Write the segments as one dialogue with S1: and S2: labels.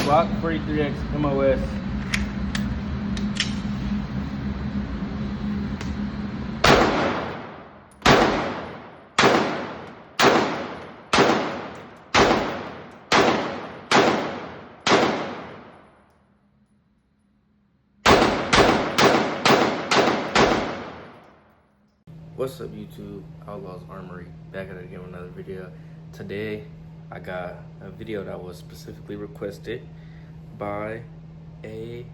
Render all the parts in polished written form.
S1: Glock 43X MOS. What's up YouTube, Outlaws Armory, back at it again with another video. Today I got a video that was specifically requested by a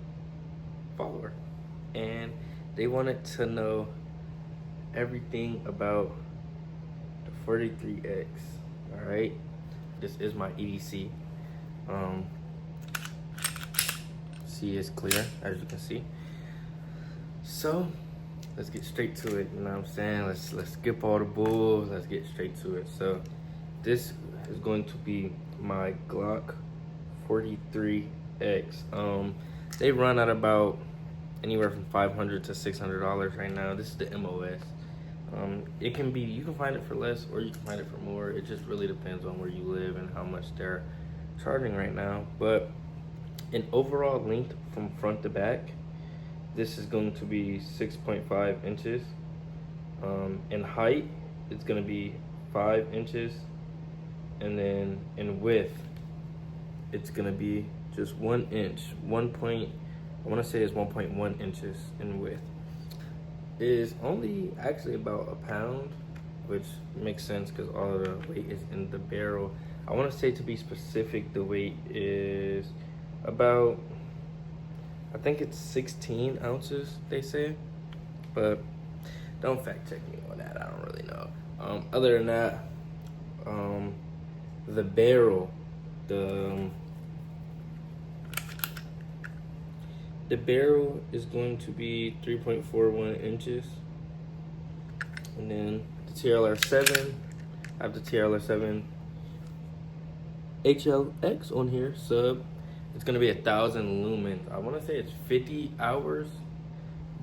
S1: follower, and they wanted to know everything about the 43X. All right, this is my EDC. See, it's clear, as you can see. So let's get straight to it, you know what I'm saying? Let's skip all the bull, let's get straight to it. So this is going to be my Glock 43X. They run at about anywhere from $500 to $600 right now. This is the MOS. It can be, you can find it for less or you can find it for more. It just really depends on where you live and how much they're charging right now. But in overall length from front to back, this is going to be 6.5 inches. In height, it's going to be 5 inches. And then in width, it's going to be just 1 inch. I want to say it's 1.1 inches in width. It is only actually about a pound, which makes sense because all of the weight is in the barrel. I want to say, to be specific, the weight is about, I think it's 16 ounces, they say, but don't fact check me on that. I don't really know. Other than that, the barrel, the barrel is going to be 3.41 inches, and then the TRL-7, I have the TRL-7 HLX on here, sub. It's gonna be 1,000 lumens. I wanna say it's 50 hours,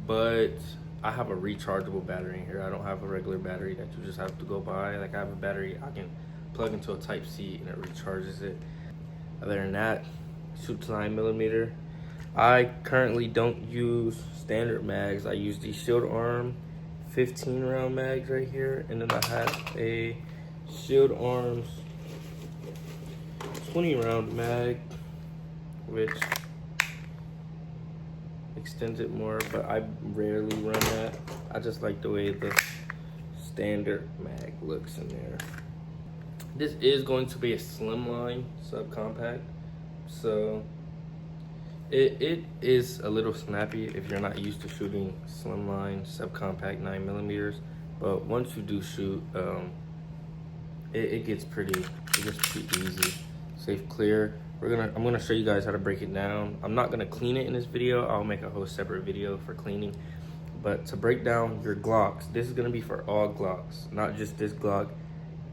S1: but I have a rechargeable battery in here. I don't have a regular battery that you just have to go buy. Like, I have a battery I can plug into a Type-C and it recharges it. Other than that, shoot to 9mm. I currently don't use standard mags. I use the Shield Arm 15 round mags right here, and then I have a Shield Arms 20 round mag, which extends it more, but I rarely run that. I just like the way the standard mag looks in there. This is going to be a slimline subcompact, so it is a little snappy if you're not used to shooting slimline subcompact 9mm, but once you do shoot, it gets pretty easy. Safe, clear. I'm gonna show you guys how to break it down. I'm not gonna clean it in this video. I'll make a whole separate video for cleaning. But to break down your Glocks, this is gonna be for all Glocks, not just this Glock.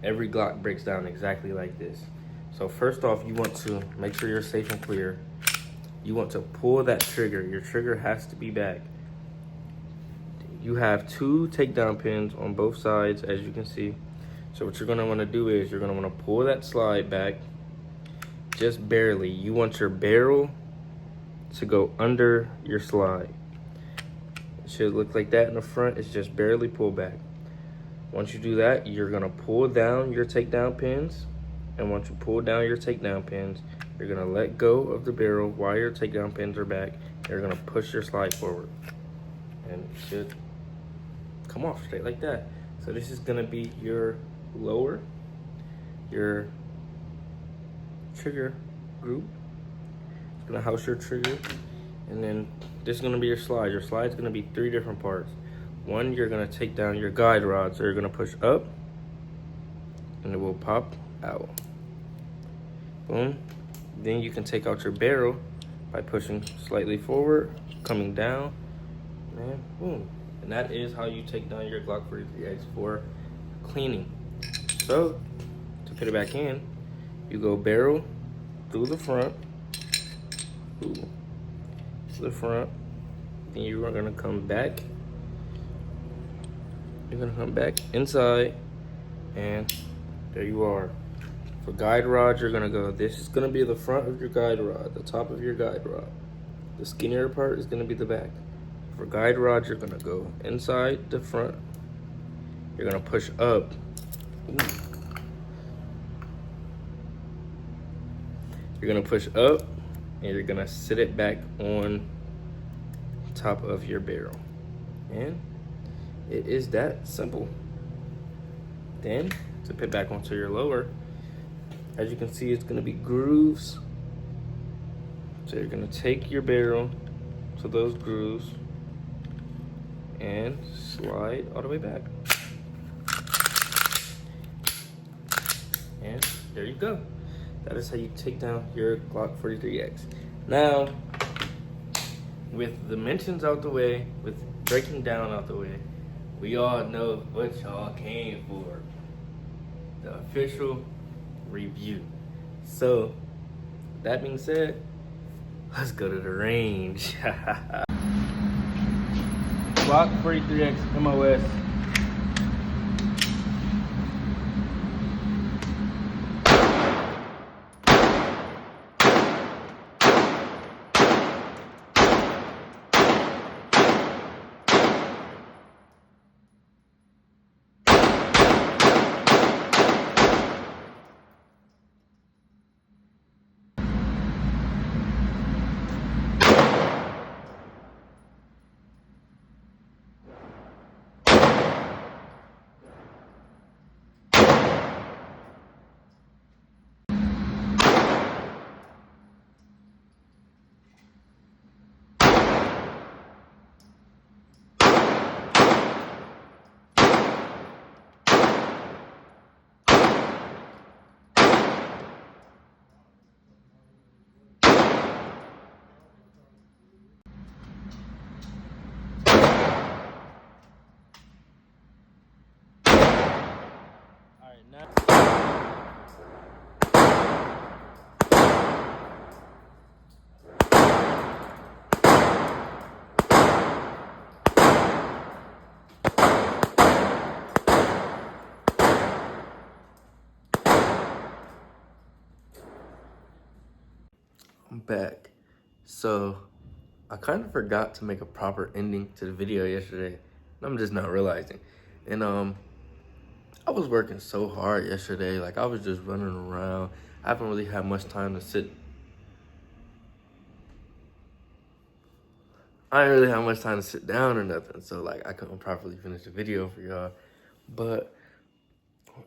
S1: Every Glock breaks down exactly like this. So first off, you want to make sure you're safe and clear. You want to pull that trigger. Your trigger has to be back. You have 2 takedown pins on both sides, as you can see. So what you're gonna wanna do is you're gonna wanna pull that slide back, just barely. You want your barrel to go under your slide. It should look like that in the front. It's just barely pulled back. Once you do that, you're gonna pull down your takedown pins. And once you pull down your takedown pins, you're gonna let go of the barrel while your takedown pins are back. You're gonna push your slide forward, and it should come off straight like that. So this is gonna be your lower, your trigger group. It's gonna house your trigger, and then this is gonna be your slide. Your slide's gonna be 3 different parts. One, you're gonna take down your guide rod, so you're gonna push up, and it will pop out. Boom. Then you can take out your barrel by pushing slightly forward, coming down, and boom. And that is how you take down your Glock 43X for cleaning. So to put it back in, you go barrel through the front, then you are gonna come back. You're gonna come back inside, and there you are. For guide rod, you're gonna go, this is gonna be the front of your guide rod, the top of your guide rod. The skinnier part is gonna be the back. For guide rod, you're gonna go inside the front. You're gonna push up. Ooh. You're gonna push up and you're gonna sit it back on top of your barrel. And it is that simple. Then to put back onto your lower, as you can see, it's gonna be grooves. So you're gonna take your barrel to those grooves and slide all the way back. And there you go. That is how you take down your Glock 43X. Now, with the mentions out the way, with breaking down out the way, we all know what y'all came for. The official review. So, that being said, let's go to the range. Glock 43X MOS. I'm back. So I kind of forgot to make a proper ending to the video yesterday. I'm just not realizing. And I was working so hard yesterday. Like, I was just running around. I haven't really had much time to sit. I didn't really have much time to sit down or nothing. So, like, I couldn't properly finish the video for y'all. But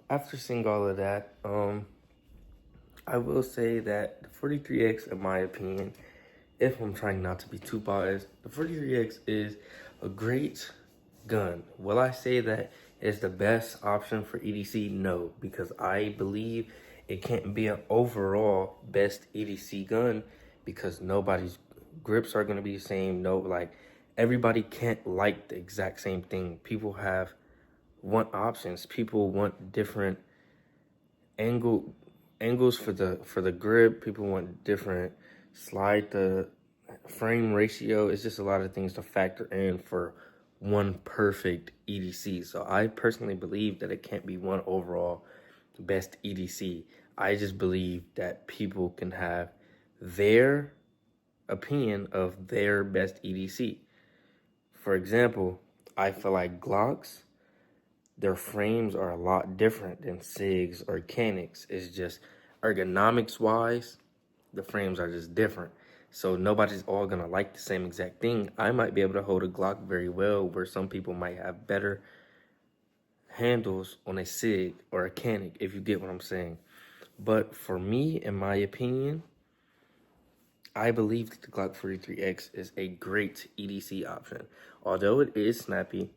S1: after seeing all of that, I will say that the 43X, in my opinion, if I'm trying not to be too biased, the 43X is a great gun. Will I say that it's the best option for EDC? No, because I believe it can't be an overall best EDC gun because nobody's grips are going to be the same. No, like, everybody can't like the exact same thing. People want options. People want different angles for the grip. People want different slide the frame ratio. It's just a lot of things to factor in for one perfect EDC. So I personally believe that it can't be one overall best EDC. I just believe that people can have their opinion of their best EDC. For example, I feel like Glocks, their frames are a lot different than SIGs or Canics. It's just ergonomics wise, the frames are just different. So nobody's all gonna like the same exact thing. I might be able to hold a Glock very well, where some people might have better handles on a SIG or a Canic, if you get what I'm saying. But for me, in my opinion, I believe that the Glock 43X is a great EDC option. Although it is snappy,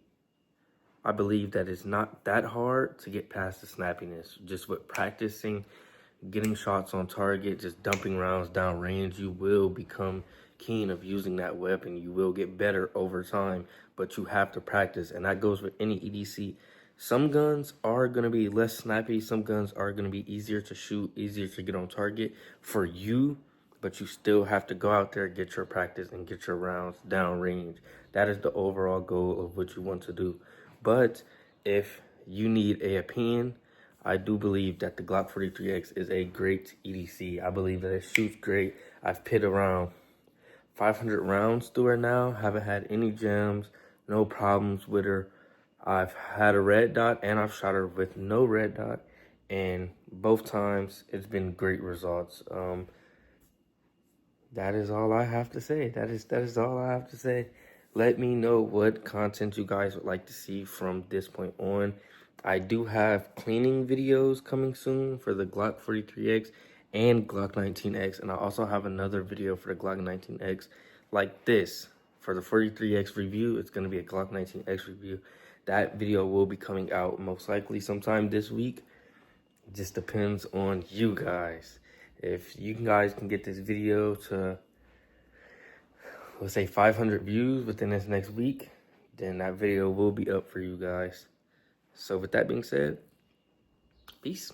S1: I believe that it's not that hard to get past the snappiness. Just with practicing, getting shots on target, just dumping rounds down range, you will become keen of using that weapon. You will get better over time, but you have to practice, and that goes with any EDC. Some guns are going to be less snappy. Some guns are going to be easier to shoot, easier to get on target for you, but you still have to go out there, get your practice, and get your rounds down range. That is the overall goal of what you want to do. But if you need an opinion, I do believe that the Glock 43X is a great EDC. I believe that it shoots great. I've pit around 500 rounds through her now. Haven't had any jams, no problems with her. I've had a red dot and I've shot her with no red dot. And both times it's been great results. That is all I have to say. That is all I have to say. Let me know what content you guys would like to see from this point on. I do have cleaning videos coming soon for the Glock 43X and Glock 19X. And I also have another video for the Glock 19X like this. For the 43X review, it's going to be a Glock 19X review. That video will be coming out most likely sometime this week. It just depends on you guys. If you guys can get this video to, let's say, 500 views within this next week, then that video will be up for you guys. So with that being said, peace.